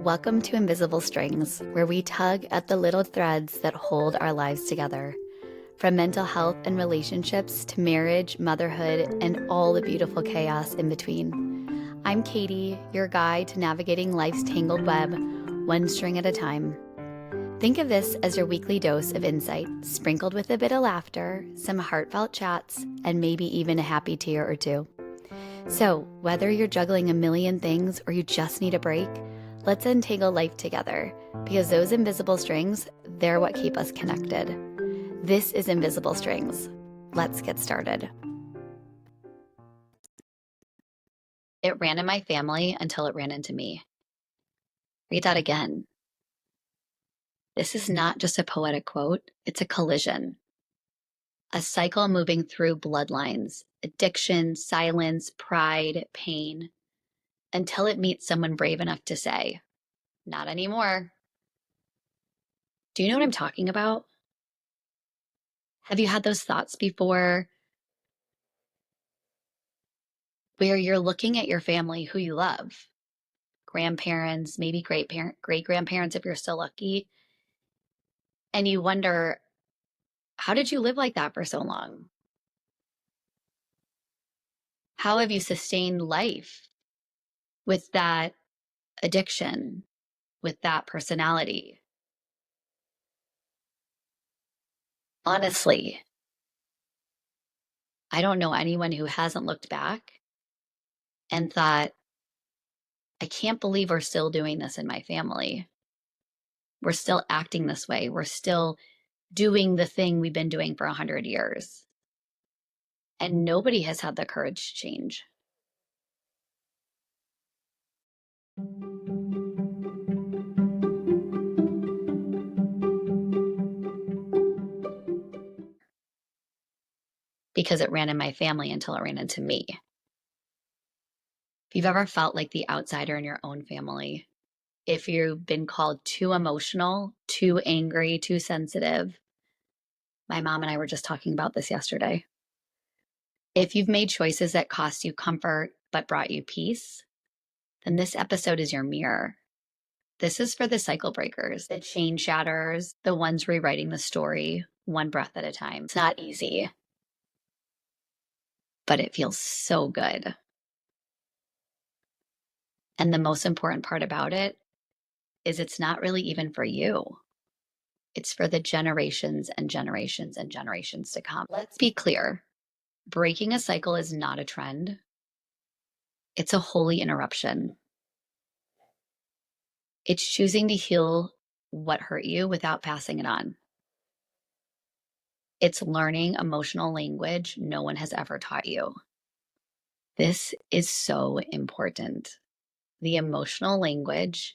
Welcome to Invisible Strings, where we tug at the little threads that hold our lives together. From mental health and relationships to marriage, motherhood, and all the beautiful chaos in between. I'm Katie, your guide to navigating life's tangled web, one string at a time. Think of this as your weekly dose of insight, sprinkled with a bit of laughter, some heartfelt chats, and maybe even a happy tear or two. So, whether you're juggling a million things or you just need a break, let's untangle life together, because those invisible strings, they're what keep us connected. This is Invisible Strings. Let's get started. It ran in my family until it ran into me. Read that again. This is not just a poetic quote, it's a collision. A cycle moving through bloodlines, addiction, silence, pride, pain, until it meets someone brave enough to say, not anymore. Do you know what I'm talking about? Have you had those thoughts before where you're looking at your family who you love, grandparents, maybe great grandparents if you're still lucky, and you wonder, how did you live like that for so long? How have you sustained life with that addiction, with that personality? Honestly, I don't know anyone who hasn't looked back and thought, I can't believe we're still doing this in my family. We're still acting this way. We're still doing the thing we've been doing for 100 years. And nobody has had the courage to change. Because it ran in my family until it ran into me. If you've ever felt like the outsider in your own family, if you've been called too emotional, too angry, too sensitive, my mom and I were just talking about this yesterday. If you've made choices that cost you comfort but brought you peace, then this episode is your mirror. This is for the cycle breakers, the chain shatterers, the ones rewriting the story one breath at a time. It's not easy, but it feels so good. And the most important part about it is it's not really even for you. It's for the generations and generations and generations to come. Let's be clear. Breaking a cycle is not a trend. It's a holy interruption. It's choosing to heal what hurt you without passing it on. It's learning emotional language no one has ever taught you. This is so important. The emotional language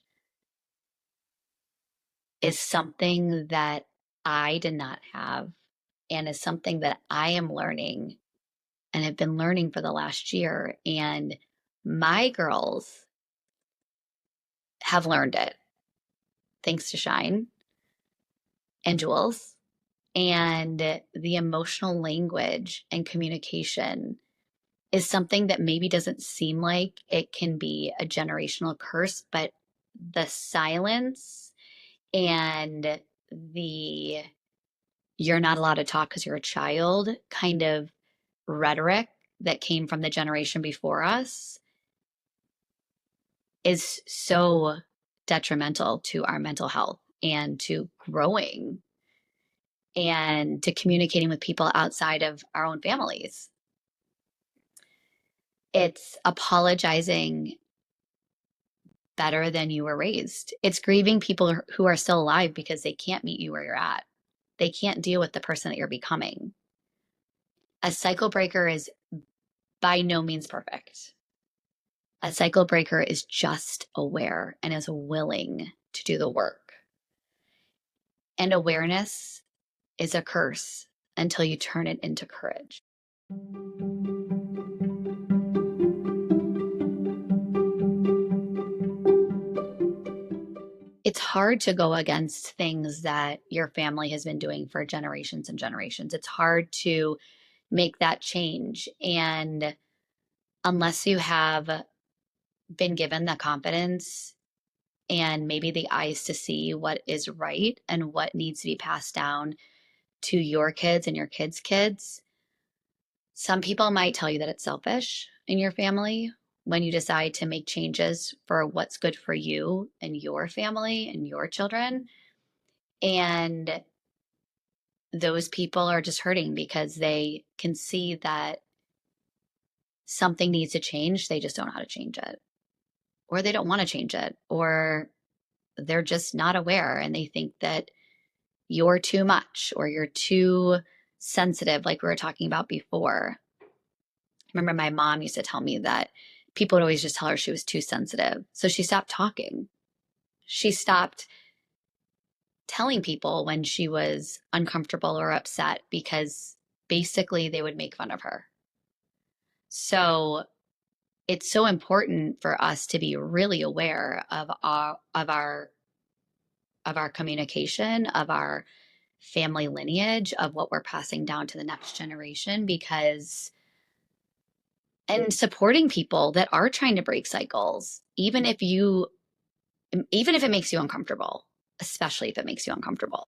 is something that I did not have and is something that I am learning and have been learning for the last year. And my girls have learned it thanks to Shine and Jules. And the emotional language and communication is something that maybe doesn't seem like it can be a generational curse, but the silence and the you're not allowed to talk because you're a child kind of rhetoric that came from the generation before us is so detrimental to our mental health and to growing and to communicating with people outside of our own families. It's apologizing better than you were raised. It's grieving people who are still alive because they can't meet you where you're at. They can't deal with the person that you're becoming. A cycle breaker is by no means perfect. A cycle breaker is just aware and is willing to do the work. And awareness is a curse until you turn it into courage. It's hard to go against things that your family has been doing for generations and generations. It's hard to make that change. And unless you have been given the confidence and maybe the eyes to see what is right and what needs to be passed down to your kids and your kids' kids. Some people might tell you that it's selfish in your family when you decide to make changes for what's good for you and your family and your children. And those people are just hurting because they can see that something needs to change. They just don't know how to change it, or they don't want to change it, or they're just not aware and they think that you're too much or you're too sensitive, like we were talking about before. I remember my mom used to tell me that people would always just tell her she was too sensitive. So she stopped talking. She stopped telling people when she was uncomfortable or upset because basically they would make fun of her. So it's so important for us to be really aware of our communication, of our family lineage, of what we're passing down to the next generation, because and supporting people that are trying to break cycles, even if it makes you uncomfortable, especially if it makes you uncomfortable.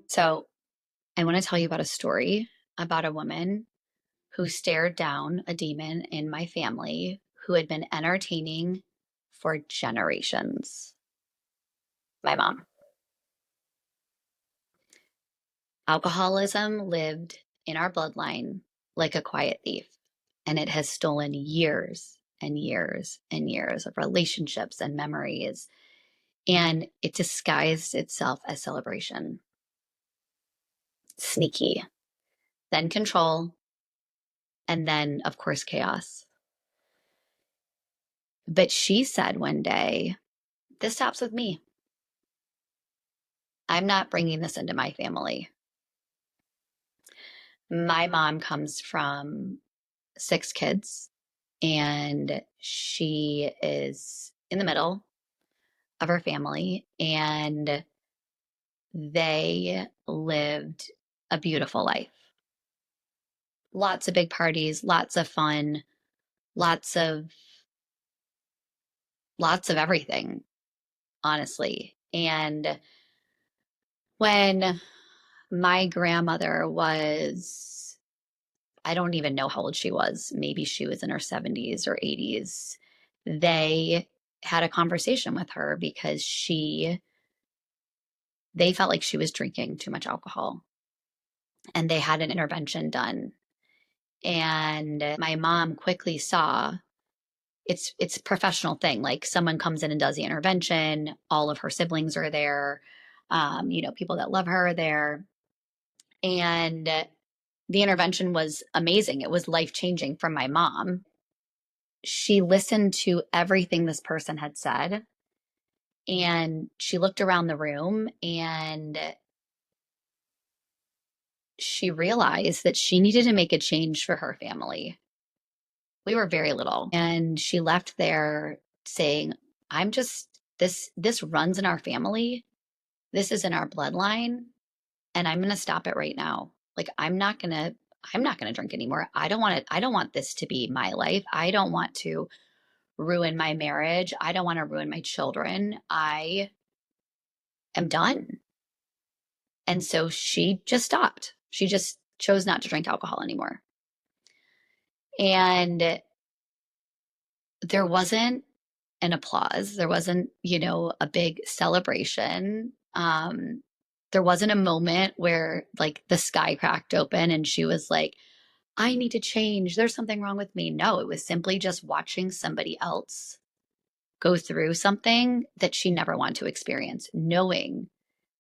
So I want to tell you about a story about a woman who stared down a demon in my family who had been entertaining for generations. My mom. Alcoholism lived in our bloodline like a quiet thief, and it has stolen years and years and years of relationships and memories, and it disguised itself as celebration. Sneaky, then control, and then, of course, chaos. But she said one day, "This stops with me. I'm not bringing this into my family." My mom comes from 6 kids, and she is in the middle of her family, and they lived a beautiful life. Lots of big parties, lots of fun, lots of everything, honestly. And when my grandmother was, I don't even know how old she was, maybe she was in her 70s or 80s, they had a conversation with her because they felt like she was drinking too much alcohol, and they had an intervention done. And my mom quickly saw it's a professional thing. Like, someone comes in and does the intervention, all of her siblings are there, people that love her are there. And the intervention was amazing. It was life changing for my mom. She listened to everything this person had said, and she looked around the room and she realized that she needed to make a change for her family. We were very little, and she left there saying, "I'm just this runs in our family. This is in our bloodline, and I'm going to stop it right now. Like, I'm not going to drink anymore. I don't want this to be my life. I don't want to ruin my marriage. I don't want to ruin my children. I am done." And so she just stopped. She just chose not to drink alcohol anymore. And there wasn't an applause. There wasn't, a big celebration. There wasn't a moment where like the sky cracked open and she was like, "I need to change. There's something wrong with me." No, it was simply just watching somebody else go through something that she never wanted to experience, knowing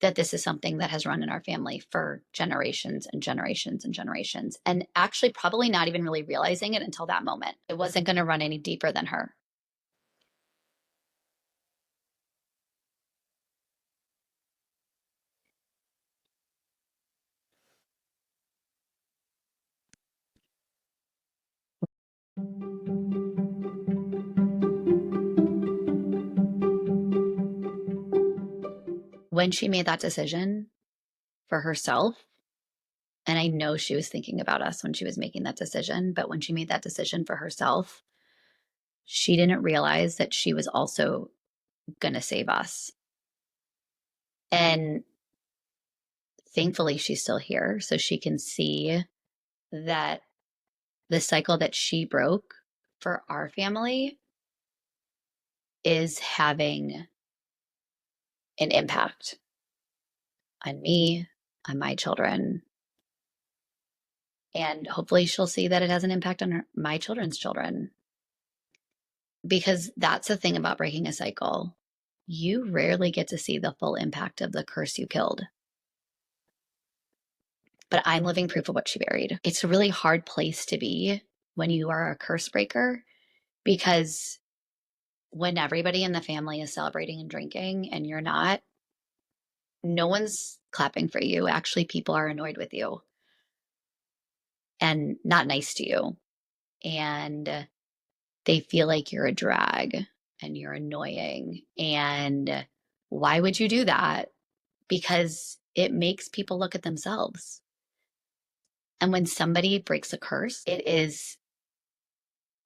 that this is something that has run in our family for generations and generations and generations, and actually probably not even really realizing it until that moment. It wasn't going to run any deeper than her. When she made that decision for herself, And I know she was thinking about us when she was making that decision, but when she made that decision for herself, she didn't realize that she was also going to save us. And thankfully, she's still here so she can see that the cycle that she broke for our family is having an impact on me, on my children. And hopefully, she'll see that it has an impact on my children's children. Because that's the thing about breaking a cycle. You rarely get to see the full impact of the curse you killed. But I'm living proof of what she buried. It's a really hard place to be when you are a curse breaker, because when everybody in the family is celebrating and drinking and you're not, no one's clapping for you. Actually, people are annoyed with you and not nice to you. And they feel like you're a drag and you're annoying. And why would you do that? Because it makes people look at themselves. And when somebody breaks a curse, it is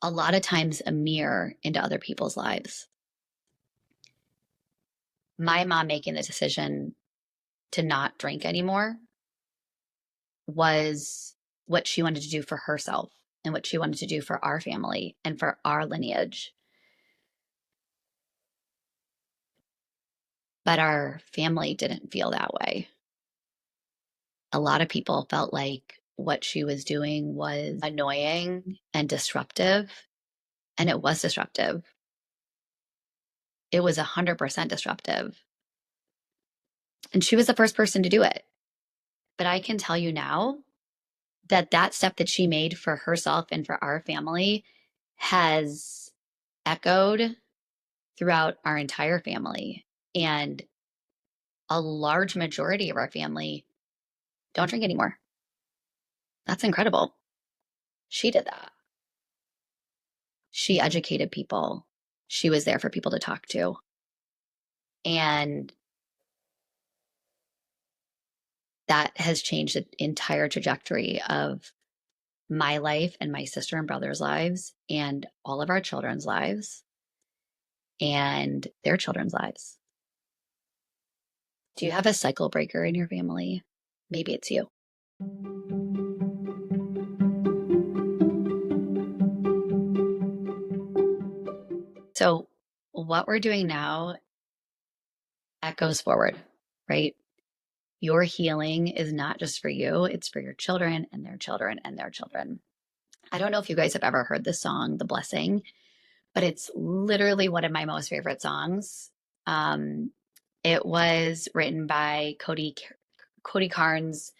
a lot of times a mirror into other people's lives. My mom making the decision to not drink anymore was what she wanted to do for herself and what she wanted to do for our family and for our lineage. But our family didn't feel that way. A lot of people felt like what she was doing was annoying and disruptive. And it was disruptive. It was 100% disruptive. And she was the first person to do it. But I can tell you now that that step that she made for herself and for our family has echoed throughout our entire family. And a large majority of our family don't drink anymore. That's incredible. She did that. She educated people. She was there for people to talk to. And that has changed the entire trajectory of my life and my sister and brother's lives and all of our children's lives and their children's lives. Do you have a cycle breaker in your family? Maybe it's you. So, what we're doing now echoes forward, right? Your healing is not just for you, it's for your children and their children and their children. I don't know if you guys have ever heard this song, The Blessing, but it's literally one of my most favorite songs. It was written by Cody Carnes,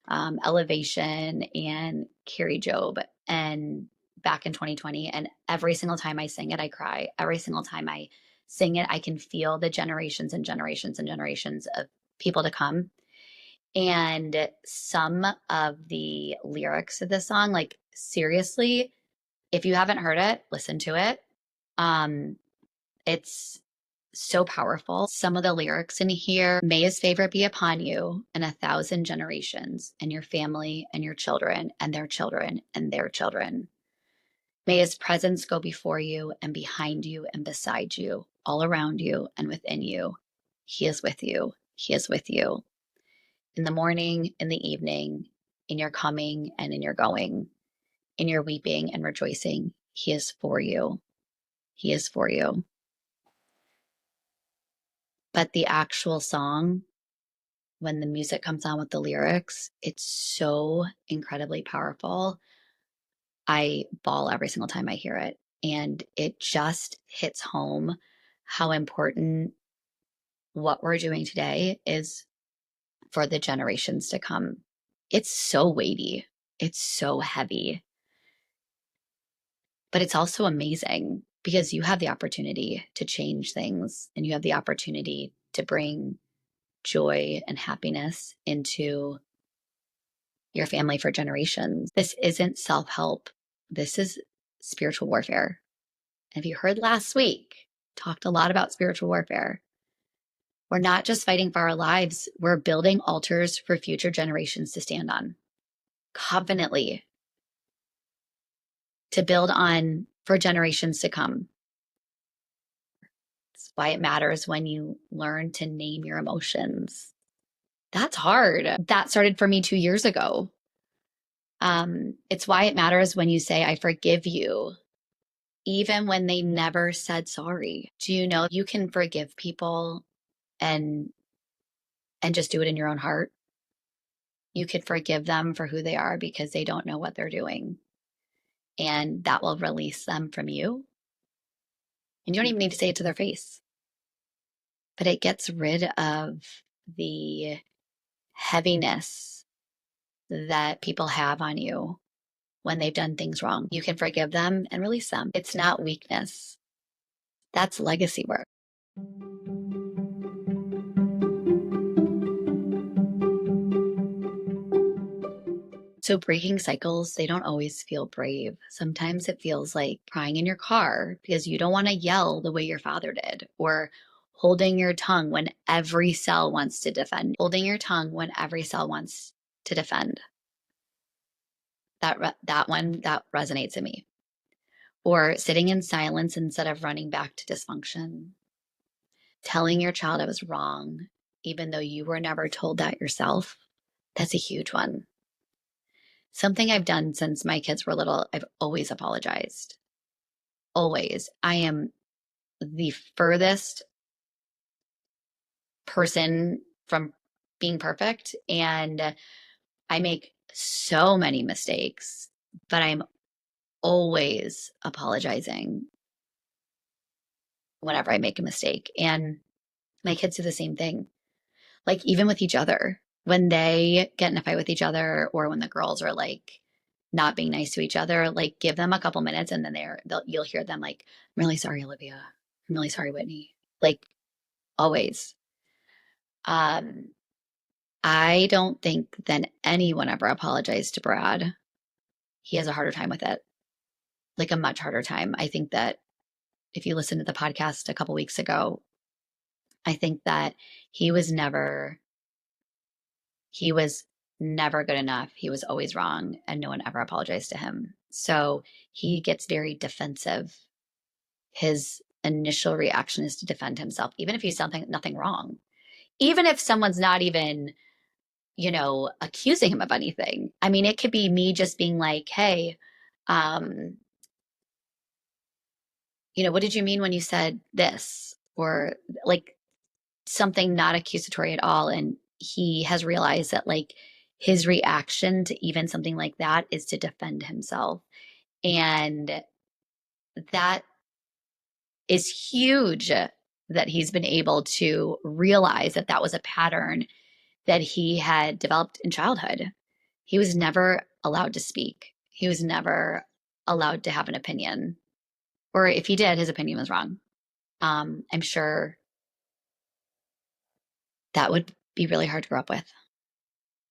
Elevation, and Carrie Job, and back in 2020. And every single time I sing it, I cry. Every single time I sing it, I can feel the generations and generations and generations of people to come. And some of the lyrics of this song, like seriously, if you haven't heard it, listen to it. It's so powerful. Some of the lyrics in here: may his favor be upon you and 1,000 generations, and your family and your children and their children and their children. May his presence go before you and behind you and beside you, all around you and within you. He is with you. He is with you. In the morning, in the evening, in your coming and in your going, in your weeping and rejoicing, he is for you. He is for you. But the actual song, when the music comes on with the lyrics, it's so incredibly powerful. I bawl every single time I hear it. And it just hits home how important what we're doing today is for the generations to come. It's so weighty. It's so heavy. But it's also amazing because you have the opportunity to change things and you have the opportunity to bring joy and happiness into your family for generations. This isn't self-help. This is spiritual warfare. And if you heard last week, talked a lot about spiritual warfare. We're not just fighting for our lives, we're building altars for future generations to stand on. confidently to build on for generations to come. That's why it matters when you learn to name your emotions. That's hard. That started for me 2 years ago. It's why it matters when you say, I forgive you, even when they never said sorry. Do you know you can forgive people and just do it in your own heart? You can forgive them for who they are because they don't know what they're doing. And that will release them from you. And you don't even need to say it to their face. But it gets rid of the heaviness that people have on you when they've done things wrong. You can forgive them and release them. It's not weakness. That's legacy work. So breaking cycles, they don't always feel brave. Sometimes it feels like crying in your car because you don't want to yell the way your father did, or holding your tongue when every cell wants to defend. Holding your tongue when every cell wants to defend. That one, that resonates in me. Or sitting in silence instead of running back to dysfunction. Telling your child I was wrong, even though you were never told that yourself. That's a huge one. Something I've done since my kids were little, I've always apologized. Always. I am the furthest person from being perfect, and I make so many mistakes, but I'm always apologizing whenever I make a mistake. And my kids do the same thing. Like even with each other, when they get in a fight with each other, or when the girls are like not being nice to each other, like give them a couple minutes and then you'll hear them like, I'm really sorry, Olivia. I'm really sorry, Whitney. Like always. Um, I don't think that anyone ever apologized to Brad. He has a harder time with it, like a much harder time. I think that if you listen to the podcast a couple weeks ago, I think that he was never good enough. He was always wrong, and no one ever apologized to him. So he gets very defensive. His initial reaction is to defend himself, even if he's done nothing wrong. Even if someone's not even, accusing him of anything. I mean, it could be me just being like, hey, what did you mean when you said this? Or like something not accusatory at all. And he has realized that like his reaction to even something like that is to defend himself. And that is huge that he's been able to realize that that was a pattern that he had developed in childhood. He was never allowed to speak. He was never allowed to have an opinion. Or if he did, his opinion was wrong. I'm sure that would be really hard to grow up with.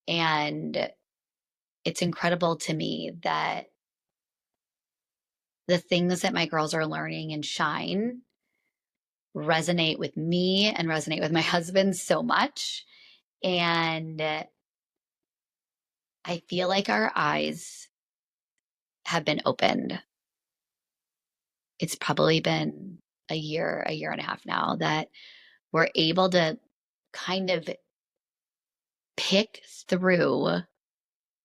And it's incredible to me that the things that my girls are learning and shine resonate with me and resonate with my husband so much. And I feel like our eyes have been opened. It's probably been a year and a half now that we're able to kind of pick through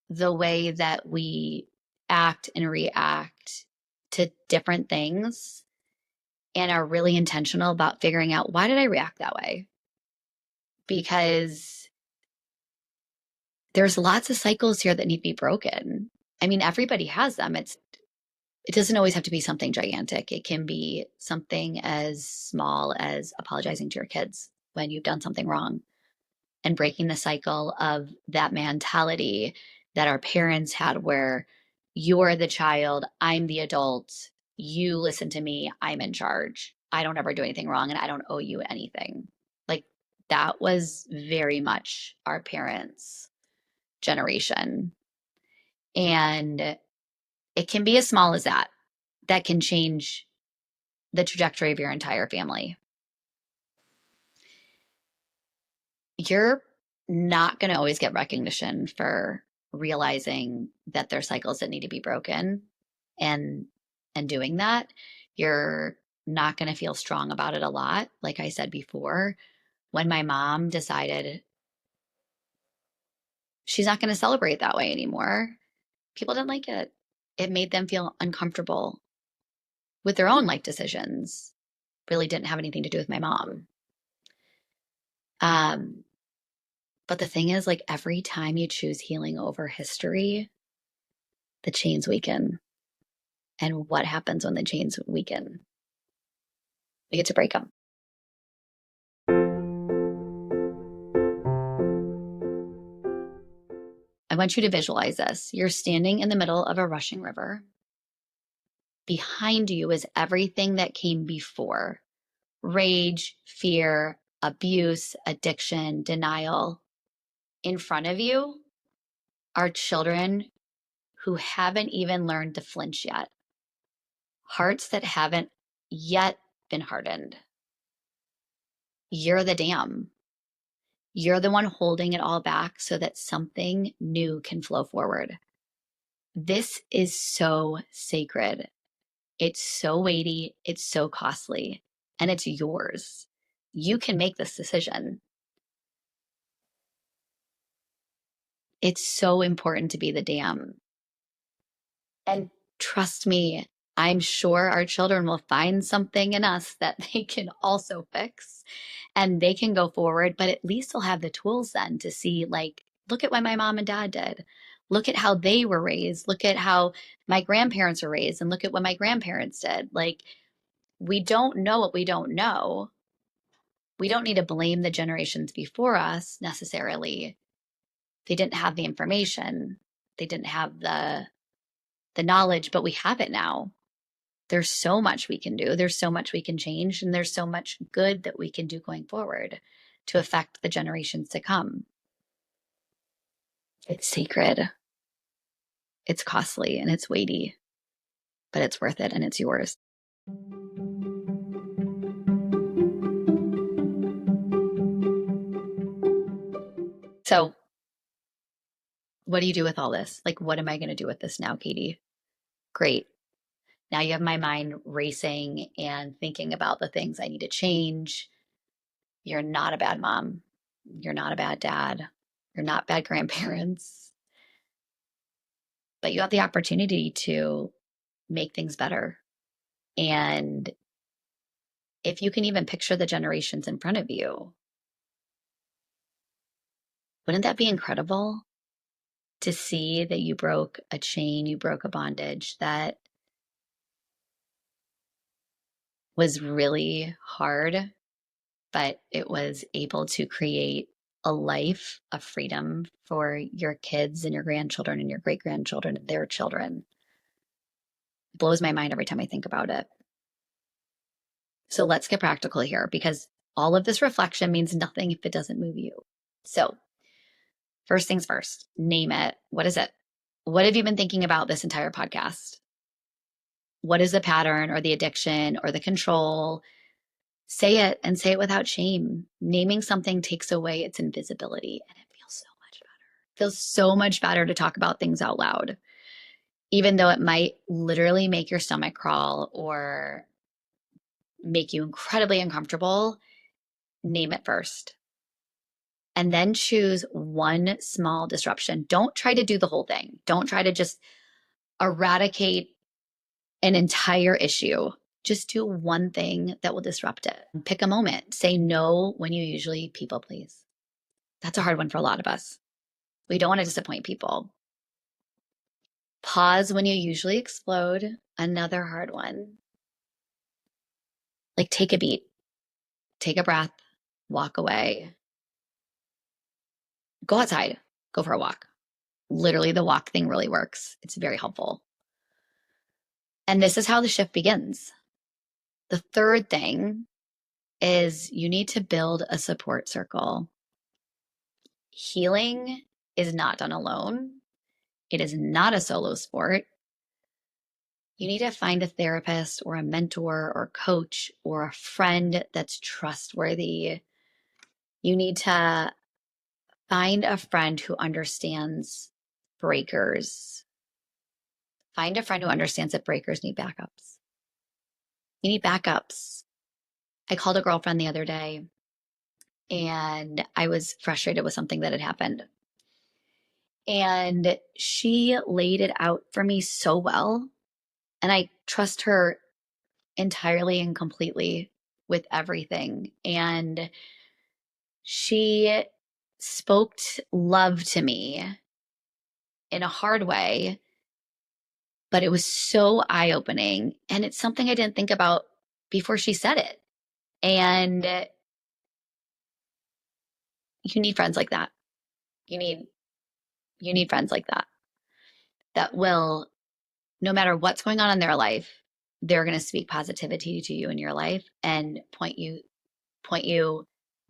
the way that we act and react to different things and are really intentional about figuring out, why did I react that way? Because there's lots of cycles here that need to be broken. I mean, everybody has them. It doesn't always have to be something gigantic. It can be something as small as apologizing to your kids when you've done something wrong, and breaking the cycle of that mentality that our parents had, where you're the child, I'm the adult, you listen to me, I'm in charge. I don't ever do anything wrong and I don't owe you anything. Like that was very much our parents' generation. And it can be as small as that. That can change the trajectory of your entire family. You're not going to always get recognition for realizing that there's cycles that need to be broken and doing that, you're not going to feel strong about it a lot. Like I said before, when my mom decided she's not going to celebrate that way anymore, people didn't like it. It made them feel uncomfortable with their own life decisions. Really didn't have anything to do with my mom. But the thing is, like, every time you choose healing over history, the chains weaken. And what happens when the chains weaken? We get to break them. I want you to visualize this. You're standing in the middle of a rushing river. Behind you is everything that came before: rage, fear, abuse, addiction, denial. In front of you are children who haven't even learned to flinch yet, hearts that haven't yet been hardened. You're the dam. You're the one holding it all back so that something new can flow forward. This is so sacred. It's so weighty. It's so costly. And it's yours. You can make this decision. It's so important to be the dam. And trust me, I'm sure our children will find something in us that they can also fix and they can go forward, but at least they'll have the tools then to see, like, look at what my mom and dad did. Look at how they were raised. Look at how my grandparents were raised and look at what my grandparents did. Like, we don't know what we don't know. We don't need to blame the generations before us necessarily. They didn't have the information. They didn't have the knowledge, but we have it now. There's so much we can do. There's so much we can change. And there's so much good that we can do going forward to affect the generations to come. It's sacred. It's costly and it's weighty, but it's worth it and it's yours. So what do you do with all this? Like, what am I going to do with this now, Katie? Great. Now you have my mind racing and thinking about the things I need to change. You're not a bad mom. You're not a bad dad. You're not bad grandparents. But you have the opportunity to make things better. And if you can even picture the generations in front of you, wouldn't that be incredible to see that you broke a chain, you broke a bondage that was really hard, but it was able to create a life of freedom for your kids and your grandchildren and your great grandchildren and their children. It blows my mind every time I think about it. So let's get practical here, because all of this reflection means nothing if it doesn't move you. So first things first, name it. What is it? What have you been thinking about this entire podcast? What is the pattern or the addiction or the control? Say it and say it without shame. Naming something takes away its invisibility and it feels so much better. It feels so much better to talk about things out loud, even though it might literally make your stomach crawl or make you incredibly uncomfortable. Name it first. And then choose one small disruption. Don't try to do the whole thing. Don't try to just eradicate an entire issue. Just do one thing that will disrupt it. Pick a moment. Say no when you usually people please. That's a hard one for a lot of us. We don't want to disappoint people. Pause when you usually explode. Another hard one. Like, take a beat, take a breath, walk away. Go outside, go for a walk. Literally, the walk thing really works. It's very helpful. And this is how the shift begins. The third thing is you need to build a support circle. Healing is not done alone. It is not a solo sport. You need to find a therapist or a mentor or coach or a friend that's trustworthy. You need to find a friend who understands breakers. Find a friend who understands that breakers need backups. You need backups. I called a girlfriend the other day and I was frustrated with something that had happened. And she laid it out for me so well. And I trust her entirely and completely with everything. And she spoke love to me in a hard way, but it was so eye opening. And it's something I didn't think about before she said it. And you need friends like that. You need friends like that that will, no matter what's going on in their life, they're going to speak positivity to you in your life and point you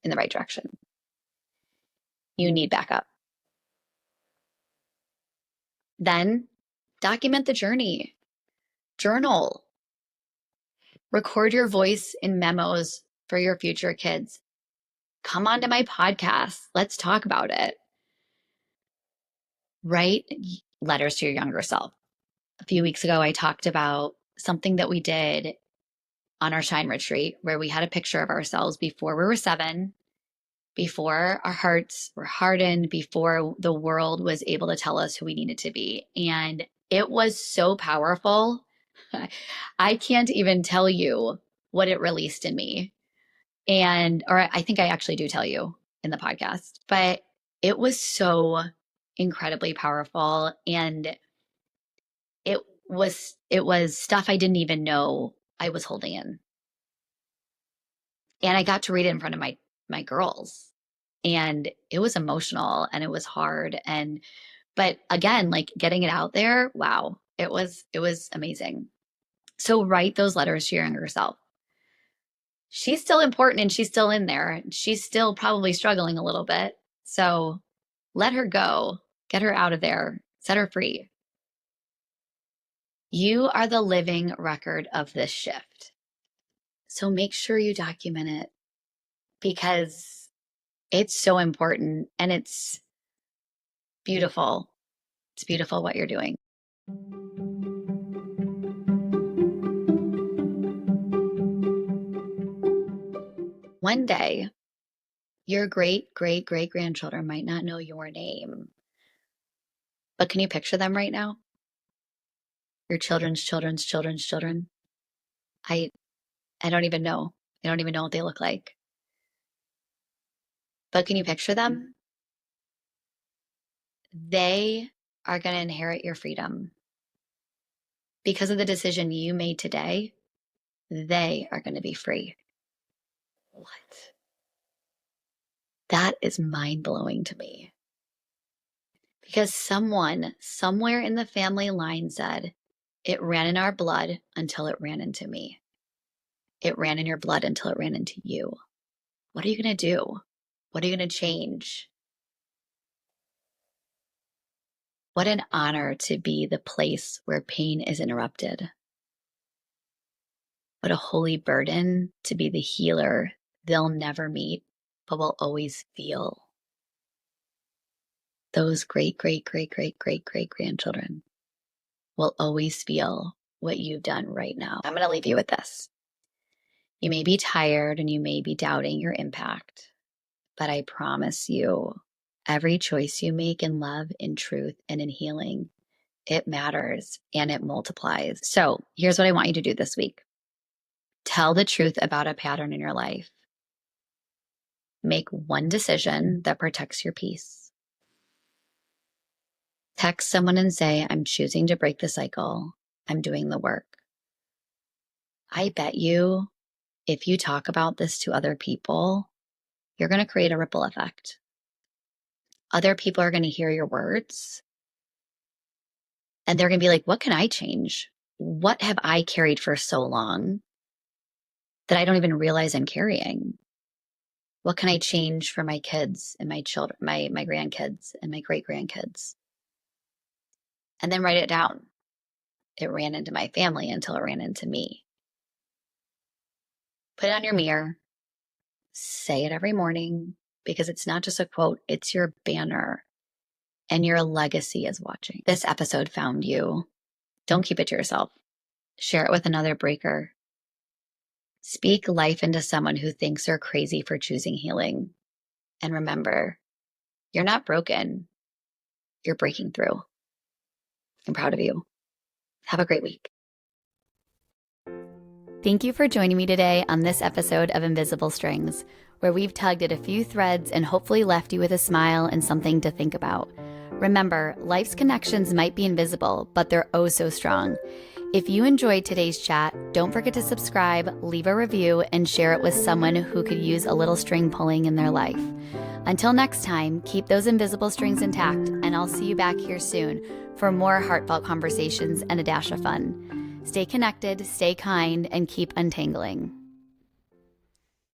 in the right direction. You need backup. Then document the journey. Journal. Record your voice in memos for your future kids. Come on to my podcast. Let's talk about it. Write letters to your younger self. A few weeks ago, I talked about something that we did on our Shine retreat where we had a picture of ourselves before we were 7, before our hearts were hardened, before the world was able to tell us who we needed to be. And it was so powerful. I can't even tell you what it released in me. Or I think I actually do tell you in the podcast, but it was so incredibly powerful. And it was stuff I didn't even know I was holding in. And I got to read it in front of my girls. And it was emotional and it was hard. But again, like getting it out there, wow, it was amazing. So write those letters to your younger self. She's still important and she's still in there. She's still probably struggling a little bit. So let her go, get her out of there, set her free. You are the living record of this shift. So make sure you document it because it's so important and it's beautiful. It's beautiful what you're doing. One day, your great, great, great grandchildren might not know your name, but can you picture them right now? Your children's children's children's children? I don't even know. I don't even know what they look like. But can you picture them? They are going to inherit your freedom. Because of the decision you made today, they are going to be free. What? That is mind-blowing to me. Because someone somewhere in the family line said, it ran in our blood until it ran into me. It ran in your blood until it ran into you. What are you going to do? What are you going to change? What an honor to be the place where pain is interrupted. What a holy burden to be the healer they'll never meet, but will always feel. Those great, great, great, great, great, great grandchildren will always feel what you've done right now. I'm going to leave you with this. You may be tired and you may be doubting your impact, but I promise you, every choice you make in love, in truth, and in healing, it matters and it multiplies. So here's what I want you to do this week. Tell the truth about a pattern in your life. Make one decision that protects your peace. Text someone and say, I'm choosing to break the cycle. I'm doing the work. I bet you, if you talk about this to other people, you're going to create a ripple effect. Other people are going to hear your words and they're going to be like, what can I change? What have I carried for so long that I don't even realize I'm carrying? What can I change for my kids and my children, my grandkids and my great grandkids? And then write it down. It ran into my family until it ran into me. Put it on your mirror. Say it every morning because it's not just a quote, it's your banner. and your legacy is watching. This episode found you. Don't keep it to yourself. Share it with another breaker. Speak life into someone who thinks you're crazy for choosing healing. And remember, you're not broken. You're breaking through. I'm proud of you. Have a great week. Thank you for joining me today on this episode of Invisible Strings, where we've tugged at a few threads and hopefully left you with a smile and something to think about. Remember, life's connections might be invisible, but they're oh so strong. If you enjoyed today's chat, don't forget to subscribe, leave a review, and share it with someone who could use a little string pulling in their life. Until next time, keep those invisible strings intact, and I'll see you back here soon for more heartfelt conversations and a dash of fun. Stay connected, stay kind, and keep untangling.